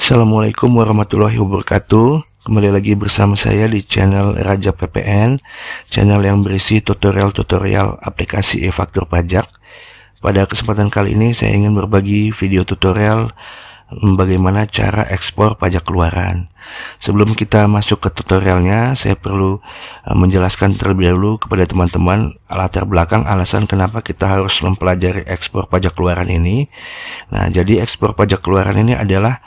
Assalamualaikum warahmatullahi wabarakatuh. Kembali lagi bersama saya di channel Raja PPN, channel yang berisi tutorial-tutorial aplikasi e-faktur pajak. Pada kesempatan kali ini saya ingin berbagi video tutorial bagaimana cara ekspor pajak keluaran. Sebelum kita masuk ke tutorialnya, saya perlu menjelaskan terlebih dahulu kepada teman-teman latar belakang alasan kenapa kita harus mempelajari ekspor pajak keluaran ini. Nah, jadi ekspor pajak keluaran ini adalah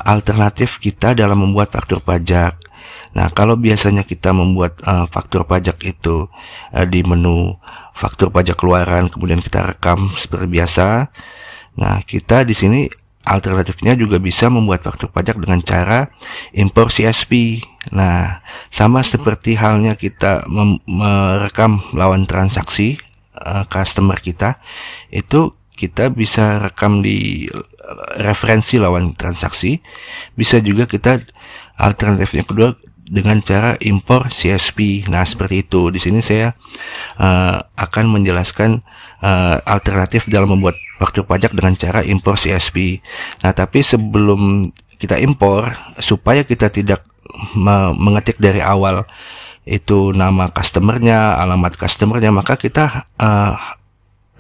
alternatif kita dalam membuat faktur pajak. Nah, kalau biasanya kita membuat faktur pajak itu di menu faktur pajak keluaran, kemudian kita rekam seperti biasa. Nah, kita di sini alternatifnya juga bisa membuat faktur pajak dengan cara impor CSV. Nah, sama seperti halnya kita merekam lawan transaksi customer kita, itu kita bisa rekam di referensi lawan transaksi. Bisa juga kita alternatifnya kedua dengan cara impor CSV. Nah, seperti itu. Di sini saya akan menjelaskan alternatif dalam membuat faktur pajak dengan cara impor CSV. Nah, tapi sebelum kita impor, supaya kita tidak mengetik dari awal itu nama customernya, alamat customernya, maka kita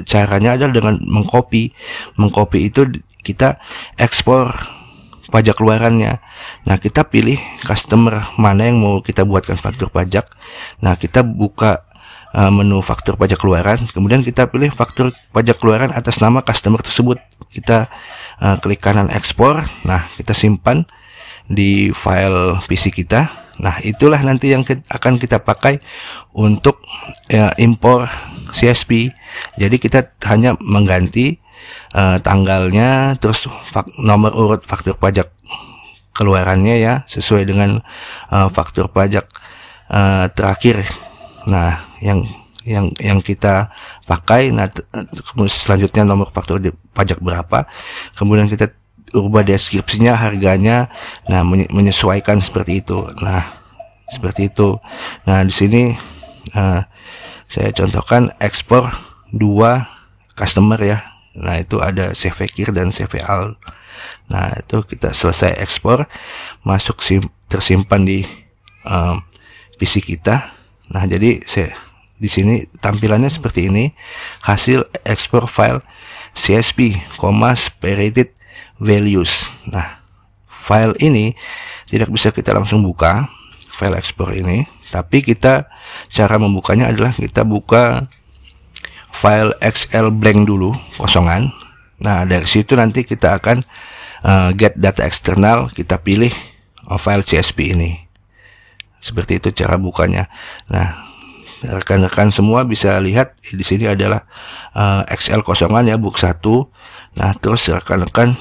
caranya adalah dengan mengcopy. Mengcopy itu kita ekspor pajak keluarannya. Nah, kita pilih customer mana yang mau kita buatkan faktur pajak. Nah, kita buka menu faktur pajak keluaran, kemudian kita pilih faktur pajak keluaran atas nama customer tersebut. Kita klik kanan ekspor. Nah, kita simpan di file PC kita. Nah, itulah nanti yang akan kita pakai untuk impor CSV. Jadi kita hanya mengganti tanggalnya, terus nomor urut faktur pajak keluarannya ya, sesuai dengan faktur pajak terakhir. Nah, yang kita pakai. Nah, selanjutnya nomor faktur pajak berapa, kemudian kita ubah deskripsinya, harganya. Nah, menyesuaikan seperti itu. Nah, seperti itu. Nah, di sini saya contohkan ekspor 2 customer ya. Nah, itu ada CV KIR dan CV AL. Nah, itu kita selesai ekspor, masuk tersimpan di PC kita. Nah, jadi di sini tampilannya seperti ini. Hasil ekspor file CSV, separated values. Nah, file ini tidak bisa kita langsung buka, file ekspor ini, tapi cara membukanya adalah kita buka file Excel blank dulu, kosongan. Nah, dari situ nanti kita akan get data eksternal, kita pilih file CSV ini. Seperti itu cara bukanya. Nah, rekan-rekan semua bisa lihat di sini adalah Excel kosongan ya, book 1. Nah, terus rekan-rekan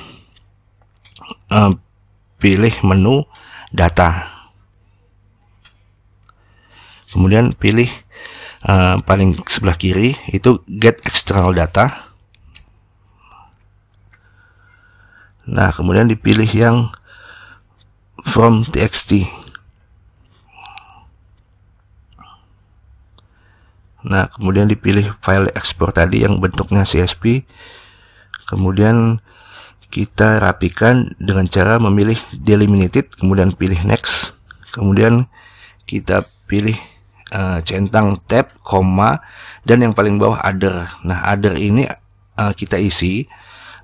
pilih menu data, kemudian pilih paling sebelah kiri itu get external data. Nah, kemudian dipilih yang from txt. Nah, kemudian dipilih file ekspor tadi yang bentuknya CSV. Kemudian kita rapikan dengan cara memilih delimited, kemudian pilih next. Kemudian kita pilih centang tab, koma, dan yang paling bawah other. Nah, other ini kita isi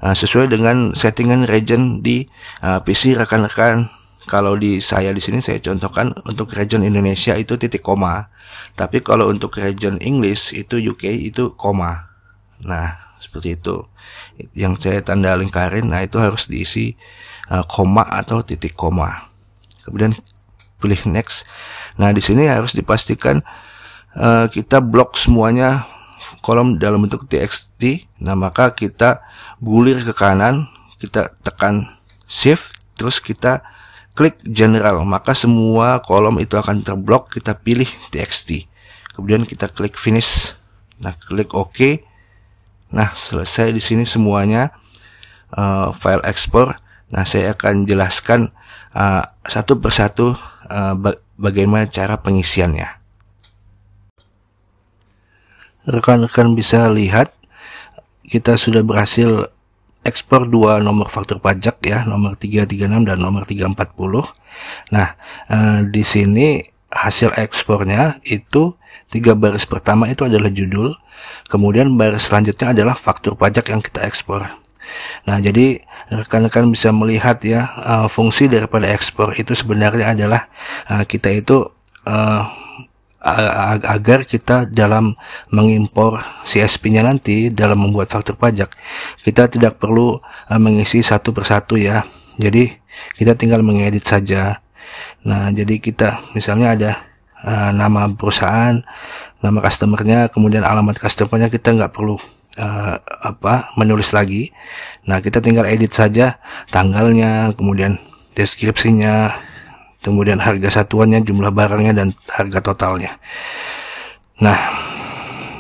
sesuai dengan settingan region di PC rekan-rekan. Kalau di sini saya contohkan untuk region Indonesia itu titik koma, tapi kalau untuk region English itu UK itu koma. Nah, seperti itu yang saya tanda lingkarin. Nah, itu harus diisi koma atau titik koma. Kemudian pilih next. Nah, di sini harus dipastikan kita blok semuanya kolom dalam bentuk txt. Nah, maka kita gulir ke kanan, kita tekan shift, terus kita klik general, maka semua kolom itu akan terblok. Kita pilih txt, kemudian kita klik finish. Nah, klik OK. Nah, selesai di sini semuanya file ekspor. Nah, saya akan jelaskan satu persatu bagaimana cara pengisiannya. Rekan-rekan bisa lihat kita sudah berhasil ekspor dua nomor faktur pajak ya, nomor 336 dan nomor 340. Nah, di sini hasil ekspornya itu 3 baris pertama itu adalah judul, kemudian baris selanjutnya adalah faktur pajak yang kita ekspor. Nah, jadi rekan-rekan bisa melihat ya, fungsi daripada ekspor itu sebenarnya adalah kita itu agar kita dalam mengimpor CSP-nya nanti dalam membuat faktur pajak, kita tidak perlu mengisi satu persatu ya. Jadi kita tinggal mengedit saja. Nah, jadi kita misalnya ada nama perusahaan, nama customernya, kemudian alamat customernya, kita nggak perlu menulis lagi. Nah, kita tinggal edit saja tanggalnya, kemudian deskripsinya, kemudian harga satuannya, jumlah barangnya, dan harga totalnya. Nah,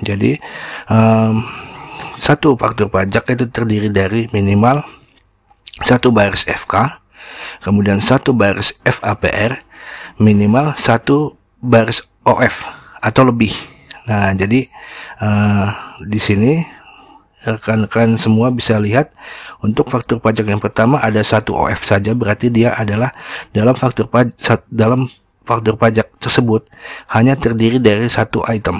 jadi satu faktur pajak itu terdiri dari minimal 1 baris FK, kemudian 1 baris FAPR, minimal 1 baris OF atau lebih. Nah, jadi di sini rekan-rekan semua bisa lihat untuk faktur pajak yang pertama ada 1 OF saja, berarti dia adalah dalam faktur pajak tersebut hanya terdiri dari 1 item.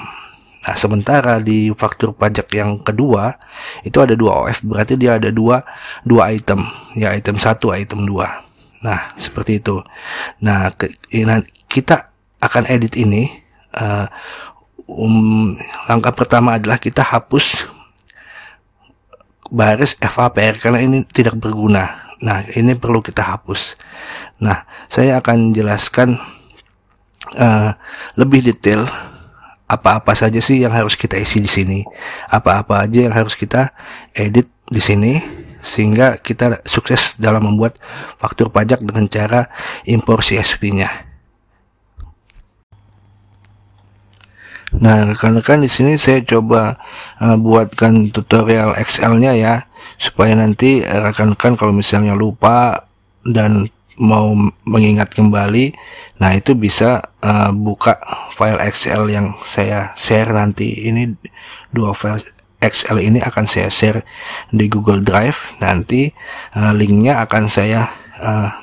Nah, sementara di faktur pajak yang kedua itu ada 2 OF, berarti dia ada dua item, ya, item 1, item 2. Nah, seperti itu. Nah, kita akan edit ini. Langkah pertama adalah kita hapus baris FAPR karena ini tidak berguna. Nah, ini perlu kita hapus. Nah, saya akan jelaskan lebih detail apa-apa saja sih yang harus kita isi di sini, apa-apa aja yang harus kita edit di sini, sehingga kita sukses dalam membuat faktur pajak dengan cara impor CSP-nya. Nah, rekan-rekan, di sini saya coba buatkan tutorial Excel-nya ya, supaya nanti rekan-rekan kalau misalnya lupa dan mau mengingat kembali, nah itu bisa buka file Excel yang saya share nanti. Ini 2 file Excel ini akan saya share di Google Drive. Nanti linknya akan saya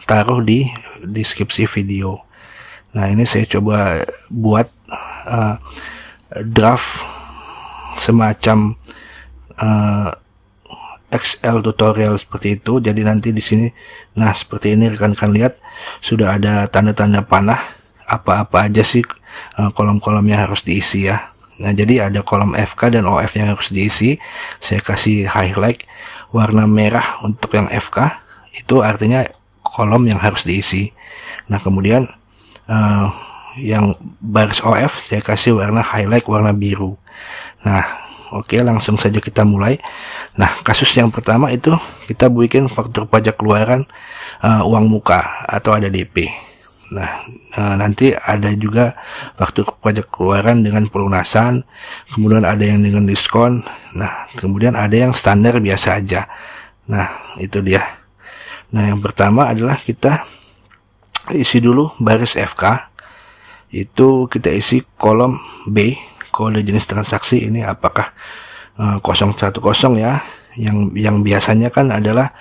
taruh di deskripsi video. Nah, ini saya coba buat draft semacam Excel tutorial seperti itu. Jadi nanti di sini, nah seperti ini rekan-rekan lihat sudah ada tanda-tanda panah apa-apa aja sih kolom-kolom yang harus diisi ya. Nah, jadi ada kolom FK dan OF yang harus diisi. Saya kasih highlight warna merah untuk yang FK, itu artinya kolom yang harus diisi. Nah, kemudian yang baris OF saya kasih warna highlight warna biru. Nah, oke, langsung saja kita mulai. Nah, kasus yang pertama itu kita bikin faktur pajak keluaran uang muka atau ada DP. Nah, nanti ada juga faktur pajak keluaran dengan pelunasan, kemudian ada yang dengan diskon. Nah, kemudian ada yang standar biasa aja. Nah, itu dia. Nah, yang pertama adalah kita isi dulu baris FK. Itu kita isi kolom B, kode jenis transaksi. Ini apakah 010 ya, yang biasanya kan adalah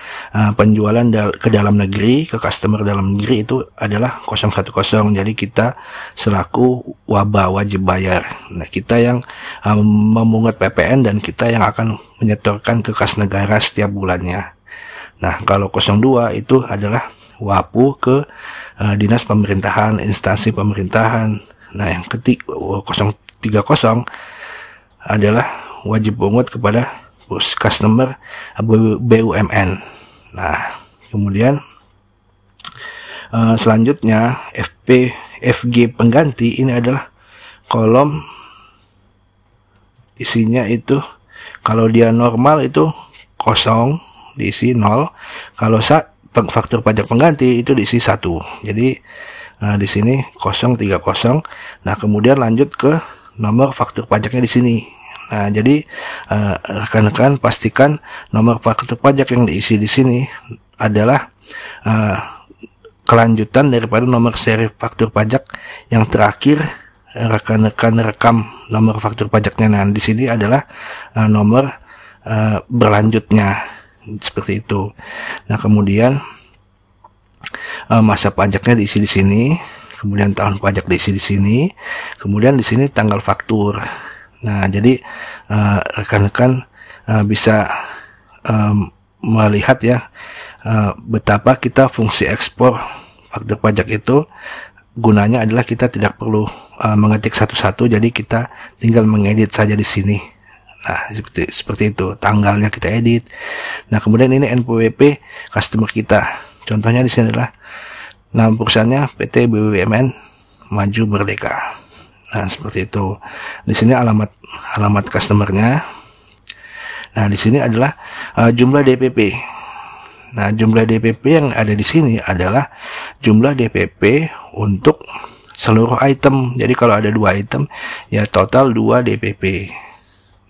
penjualan ke dalam negeri, ke customer dalam negeri itu adalah 010. Jadi kita selaku wajib bayar. Nah, kita yang memungut PPN dan kita yang akan menyetorkan ke kas negara setiap bulannya. Nah, kalau 02 itu adalah WAPU ke dinas pemerintahan, instansi pemerintahan. Nah, yang 030 adalah wajib pungut kepada customer BUMN. Nah, kemudian selanjutnya FG pengganti ini adalah kolom isinya itu kalau dia normal itu kosong, diisi 0. Kalau faktur pajak pengganti itu diisi 1. Jadi di sini 030. Nah, kemudian lanjut ke nomor faktur pajaknya di sini. Nah, jadi rekan-rekan pastikan nomor faktur pajak yang diisi di sini adalah kelanjutan daripada nomor seri faktur pajak yang terakhir rekan-rekan rekam nomor faktur pajaknya. Nah, di sini adalah nomor berlanjutnya. seperti itu. Nah, kemudian masa pajaknya diisi di sini, kemudian tahun pajak diisi di sini, kemudian di sini tanggal faktur. Nah, jadi rekan-rekan bisa melihat ya betapa kita fungsi ekspor faktur pajak itu gunanya adalah kita tidak perlu mengetik satu-satu, jadi kita tinggal mengedit saja di sini. Nah, seperti itu, tanggalnya kita edit. Nah, kemudian ini NPWP customer kita. Contohnya di sini adalah nama perusahaannya PT BUMN Maju Merdeka. Nah, seperti itu. Di sini alamat customernya. Nah, di sini adalah jumlah DPP. Nah, jumlah DPP yang ada di sini adalah jumlah DPP untuk seluruh item. Jadi kalau ada 2 item, ya total 2 DPP.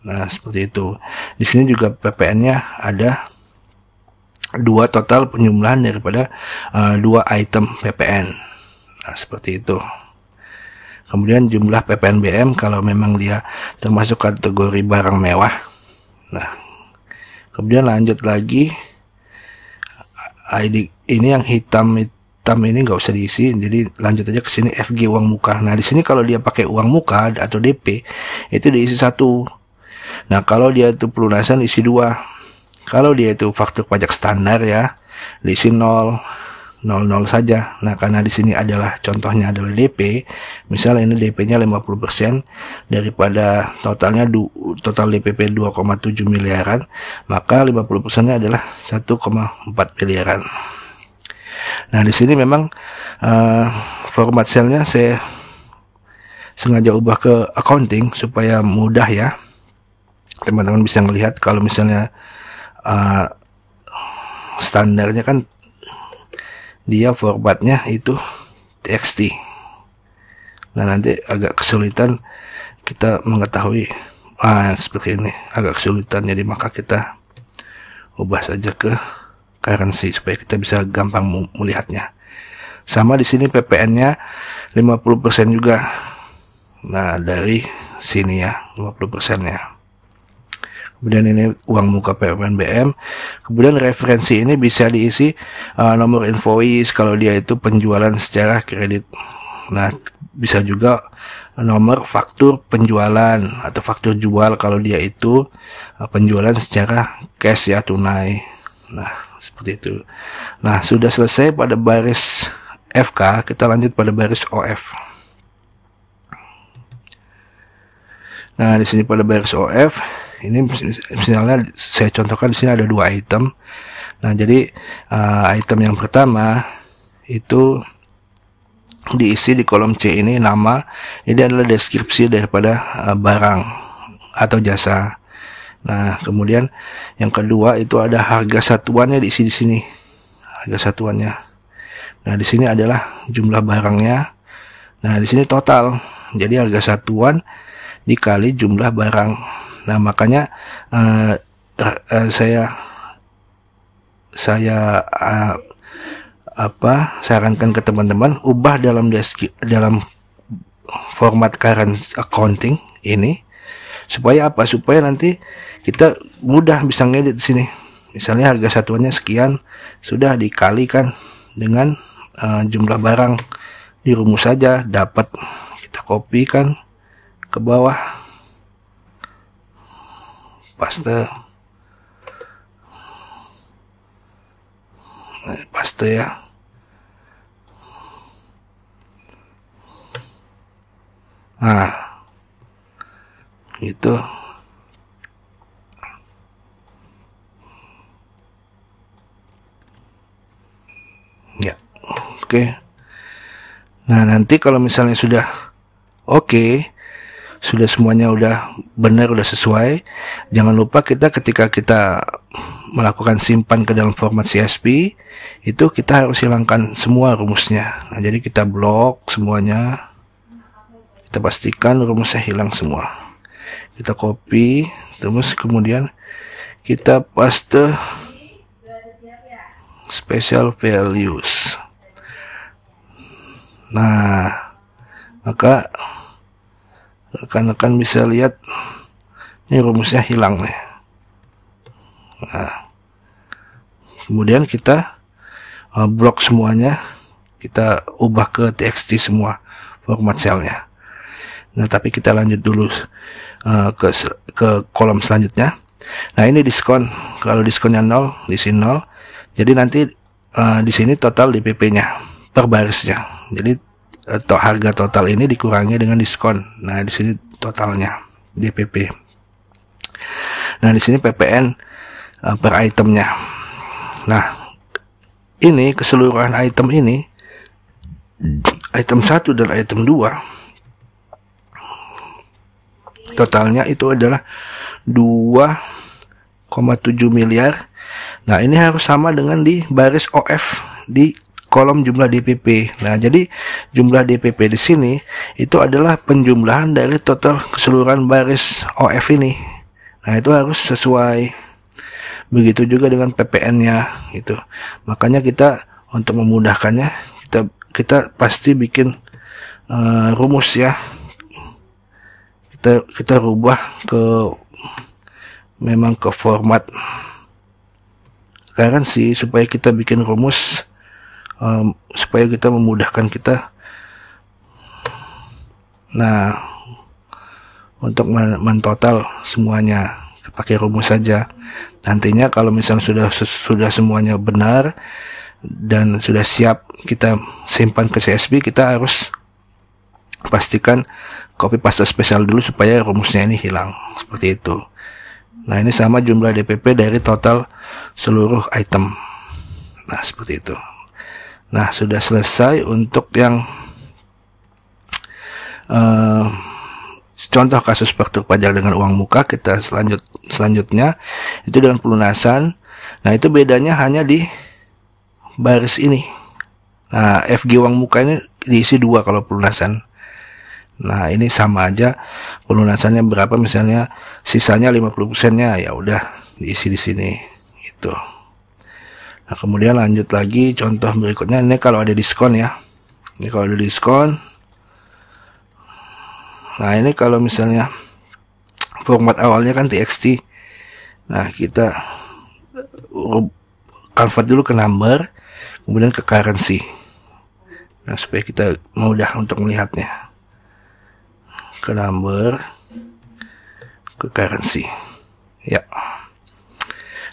Nah, seperti itu. Di sini juga PPN-nya ada 2 total penjumlahan daripada 2 item PPN. Nah, seperti itu. Kemudian jumlah PPNBM kalau memang dia termasuk kategori barang mewah. Nah, kemudian lanjut lagi, ID ini yang hitam ini nggak usah diisi, jadi lanjut aja ke sini, FG uang muka. Nah, di sini kalau dia pakai uang muka atau DP itu diisi 1. Nah, kalau dia itu pelunasan isi 2. Kalau dia itu faktur pajak standar ya, diisi 0 saja. Nah, karena di sini adalah contohnya adalah DP, misalnya ini DP-nya 50% daripada totalnya total DPP 2,7 miliaran, maka 50%-nya adalah 1,4 miliaran. Nah, di sini memang format selnya saya sengaja ubah ke accounting supaya mudah ya. Teman-teman bisa melihat kalau misalnya standarnya kan dia formatnya itu TXT. Nah, nanti agak kesulitan kita mengetahui seperti ini, agak kesulitan, jadi maka kita ubah saja ke currency supaya kita bisa gampang melihatnya. Sama di sini PPN-nya 50% juga. Nah, dari sini ya 50%-nya. Kemudian ini uang muka PPNBM. Kemudian referensi ini bisa diisi nomor invoice kalau dia itu penjualan secara kredit. Nah, bisa juga nomor faktur penjualan atau faktur jual kalau dia itu penjualan secara cash ya, tunai. Nah, seperti itu. Nah, sudah selesai pada baris FK, kita lanjut pada baris OF. Nah, di sini pada baris OF ini misalnya saya contohkan di sini ada 2 item. Nah, jadi item yang pertama itu diisi di kolom C ini nama. Ini adalah deskripsi daripada barang atau jasa. Nah, kemudian yang kedua itu ada harga satuannya diisi di sini. Harga satuannya. Nah, di sini adalah jumlah barangnya. Nah, di sini total. Jadi harga satuan dikali jumlah barang. Nah, makanya saya sarankan ke teman-teman ubah dalam format current accounting ini supaya apa? Supaya nanti kita mudah bisa ngedit di sini. Misalnya harga satuannya sekian, sudah dikalikan dengan jumlah barang, dirumus saja, dapat, kita kopikan ke bawah, paste ya. Nah, itu ya, oke. Nah, nanti kalau misalnya sudah oke, sudah semuanya udah benar, udah sesuai, jangan lupa ketika kita melakukan simpan ke dalam format CSV itu kita harus hilangkan semua rumusnya. Nah, jadi kita blok semuanya, kita pastikan rumusnya hilang semua, kita copy, terus kemudian kita paste special values. Nah, maka rekan-rekan bisa lihat ini rumusnya hilang nih. Nah, kemudian kita blok semuanya, kita ubah ke txt semua format selnya. Nah, tapi kita lanjut dulu ke kolom selanjutnya. Nah, ini diskon. Kalau diskonnya 0, di sini 0. Jadi nanti di sini total DPP-nya per barisnya. Jadi harga total ini dikurangi dengan diskon. Nah, di sini totalnya DPP. Nah, di sini PPN per itemnya. Nah, ini keseluruhan item ini, item 1 dan item 2, totalnya itu adalah 2,7 miliar. Nah, ini harus sama dengan di baris OF di kolom jumlah DPP. Nah, jadi jumlah DPP di sini itu adalah penjumlahan dari total keseluruhan baris OF ini. Nah, itu harus sesuai. Begitu juga dengan PPN-nya itu. Makanya kita untuk memudahkannya, kita pasti bikin rumus ya. Kita rubah memang ke format currency supaya kita bikin rumus, supaya kita memudahkan kita. Nah, untuk mentotal semuanya pakai rumus saja. Nantinya kalau misalnya sudah semuanya benar dan sudah siap kita simpan ke CSV, kita harus pastikan copy paste spesial dulu supaya rumusnya ini hilang, seperti itu. Nah, ini sama jumlah DPP dari total seluruh item. Nah, seperti itu. Nah, sudah selesai untuk yang contoh kasus faktur pajak dengan uang muka. Kita selanjutnya itu dengan pelunasan. Nah, itu bedanya hanya di baris ini. Nah, FG uang muka ini diisi 2 kalau pelunasan. Nah, ini sama aja pelunasannya berapa, misalnya sisanya 50%-nya, ya udah diisi di sini gitu. Nah, kemudian lanjut lagi contoh berikutnya. Ini kalau ada diskon ya. Ini kalau ada diskon. Nah, ini kalau misalnya format awalnya kan txt. Nah, kita convert dulu ke number, kemudian ke currency. Nah, supaya kita mudah untuk melihatnya. Ke number, ke currency. Ya.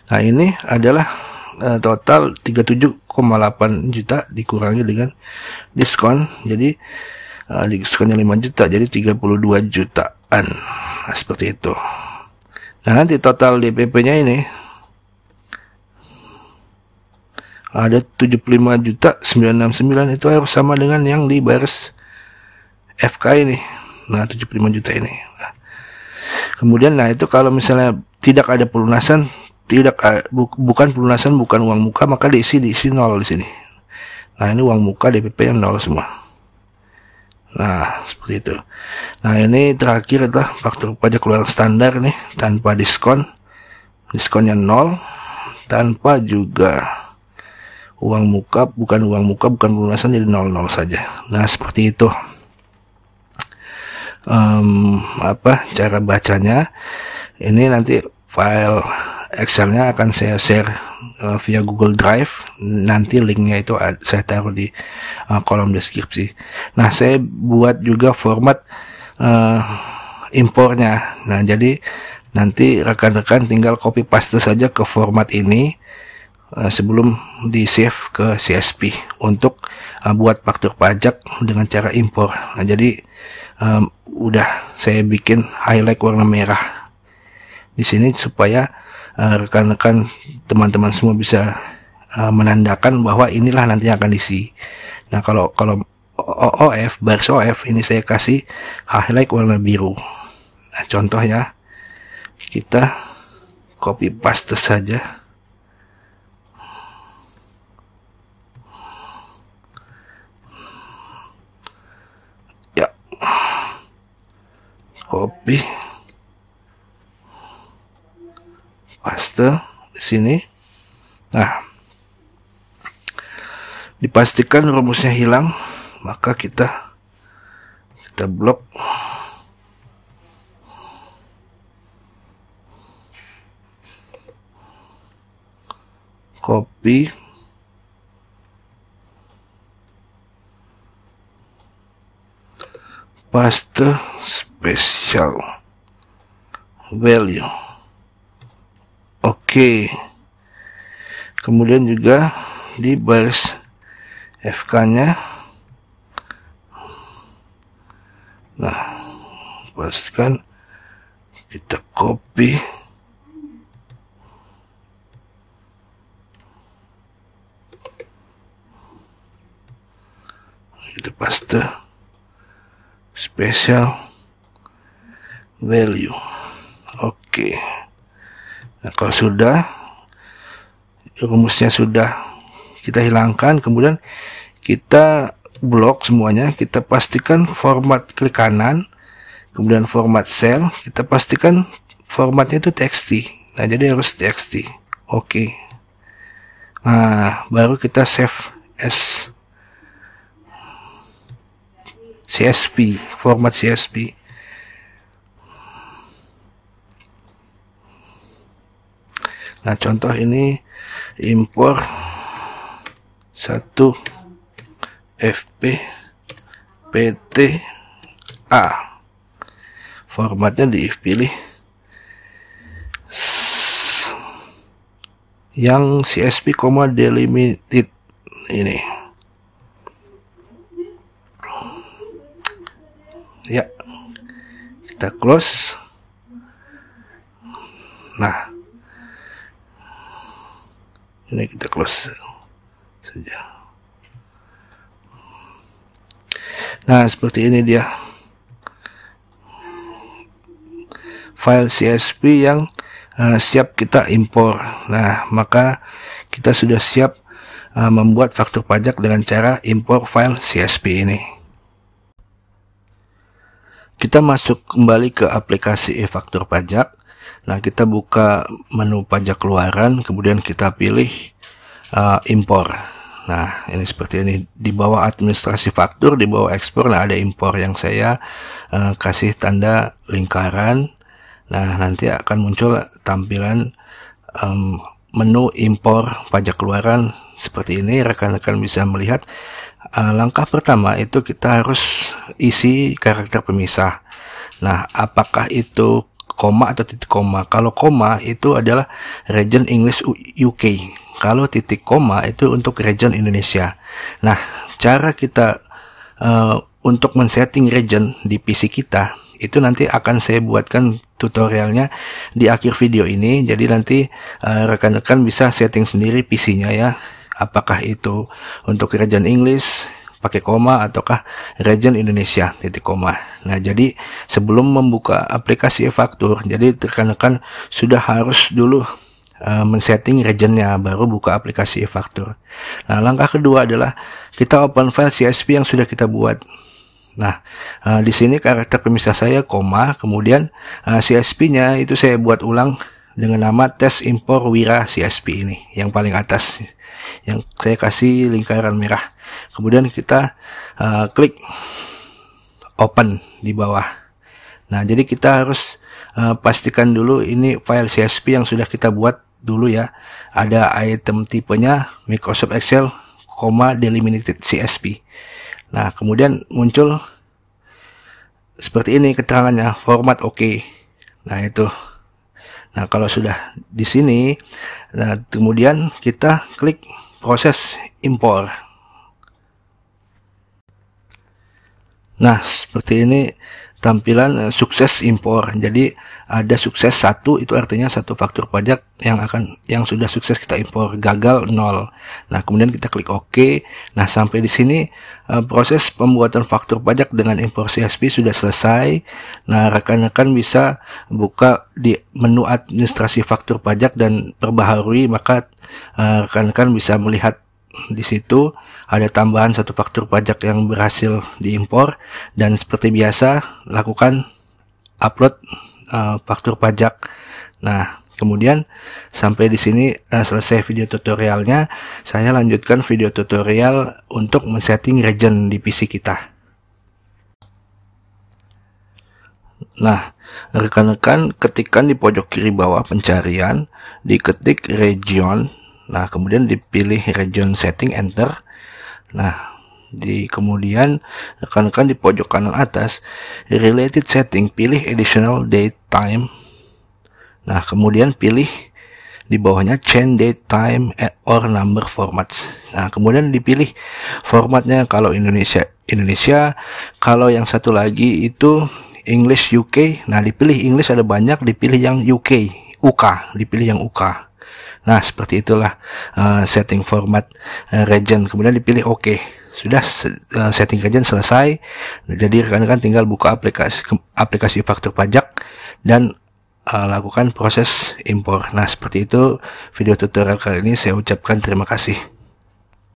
Nah, ini adalah total 37,8 juta dikurangi dengan diskon. Jadi diskonnya 5 juta, jadi 32 jutaan. Nah, seperti itu. Nah, nanti total DPP-nya ini ada 75.969, itu harus sama dengan yang di baris FK ini. Nah, 75 juta ini. Nah, kemudian itu kalau misalnya tidak ada pelunasan, bukan pelunasan, bukan uang muka, maka diisi 0 di sini. Nah, ini uang muka DPP yang 0 semua. Nah, seperti itu. Nah, ini terakhir adalah faktur pajak keluaran standar nih, tanpa diskon. Diskonnya 0, tanpa juga uang muka, bukan pelunasan, jadi 00 saja. Nah, seperti itu. Cara bacanya. Ini nanti file Excelnya akan saya share via Google Drive. Nanti linknya itu saya taruh di kolom deskripsi. Nah, saya buat juga format impornya. Nah, jadi nanti rekan-rekan tinggal copy paste saja ke format ini sebelum di save ke CSV untuk buat faktur pajak dengan cara impor. Nah, jadi udah saya bikin highlight warna merah di sini supaya rekan-rekan teman-teman semua bisa menandakan bahwa inilah nanti yang akan diisi. Nah, kalau OF, baris OF ini saya kasih highlight warna biru. Nah, contoh ya, kita copy paste saja. Ya, copy paste di sini. Nah, dipastikan rumusnya hilang, maka kita blok. copy, paste special value. Oke. Kemudian juga di baris FK-nya. Nah, pastikan kita copy. Kita paste special value. Oke. Nah, kalau sudah, rumusnya sudah kita hilangkan, kemudian kita blok semuanya, kita pastikan format klik kanan, kemudian format cell, kita pastikan formatnya itu txt. Nah, jadi harus txt. Oke. Nah, baru kita save as CSV, format CSV. Nah, contoh ini impor 1 FP PTA, formatnya dipilih yang CSV, delimited ini ya, kita close. Nah, ini kita close saja. Nah, seperti ini dia file CSV yang siap kita impor. Nah, maka kita sudah siap membuat faktur pajak dengan cara impor file CSV ini. Kita masuk kembali ke aplikasi e-faktur pajak. Nah, kita buka menu pajak keluaran, kemudian kita pilih impor. Nah, ini seperti ini. Di bawah administrasi faktur, di bawah ekspor, nah ada impor yang saya kasih tanda lingkaran. Nah, nanti akan muncul tampilan menu impor pajak keluaran seperti ini. Rekan-rekan bisa melihat langkah pertama itu kita harus isi karakter pemisah. Nah, apakah itu koma atau titik koma? Kalau koma itu adalah region English UK. Kalau titik koma itu untuk region Indonesia. Nah, cara kita untuk men-setting region di PC kita itu nanti akan saya buatkan tutorialnya di akhir video ini. Jadi nanti rekan-rekan bisa setting sendiri PC-nya ya. Apakah itu untuk region English pakai koma ataukah region Indonesia titik koma. Nah, jadi sebelum membuka aplikasi e-faktur, jadi rekan-rekan sudah harus dulu men-setting regionnya, baru buka aplikasi e-faktur. Nah, langkah kedua adalah kita open file CSV yang sudah kita buat. Nah, di sini karakter pemisah saya koma, kemudian CSV-nya itu saya buat ulang dengan nama tes impor wira CSV ini, yang paling atas, yang saya kasih lingkaran merah. Kemudian kita klik open di bawah. Nah, jadi kita harus pastikan dulu ini file CSV yang sudah kita buat dulu ya. Ada item tipenya Microsoft Excel, delimited CSV. Nah, kemudian muncul seperti ini keterangannya, format oke. Nah, itu. Nah, kalau sudah di sini, nah kemudian kita klik proses impor. Nah, seperti ini tampilan sukses impor. Jadi ada sukses 1, itu artinya satu faktur pajak yang sudah sukses kita impor, gagal 0. Nah, kemudian kita klik OK. Nah, sampai di sini proses pembuatan faktur pajak dengan impor CSV sudah selesai. Nah, rekan-rekan bisa buka di menu administrasi faktur pajak dan perbaharui, maka rekan-rekan bisa melihat di situ ada tambahan satu faktur pajak yang berhasil diimpor, dan seperti biasa lakukan upload faktur pajak. Nah, kemudian sampai di sini selesai video tutorialnya. Saya lanjutkan video tutorial untuk men-setting region di PC kita. Nah, rekan-rekan ketikkan di pojok kiri bawah pencarian, diketik region. Nah, kemudian dipilih region setting, enter. Nah, kemudian tekankan di pojok kanan atas related setting, pilih additional date time. Nah, kemudian pilih di bawahnya change date time or number formats. Nah, kemudian dipilih formatnya, kalau Indonesia, kalau yang satu lagi itu English UK. Nah, dipilih English ada banyak, dipilih yang UK, dipilih yang UK. Nah, seperti itulah setting format region. Kemudian dipilih OK. Sudah setting region selesai. Jadi rekan-rekan tinggal buka aplikasi faktur pajak dan lakukan proses impor. Nah, seperti itu video tutorial kali ini. Saya ucapkan terima kasih.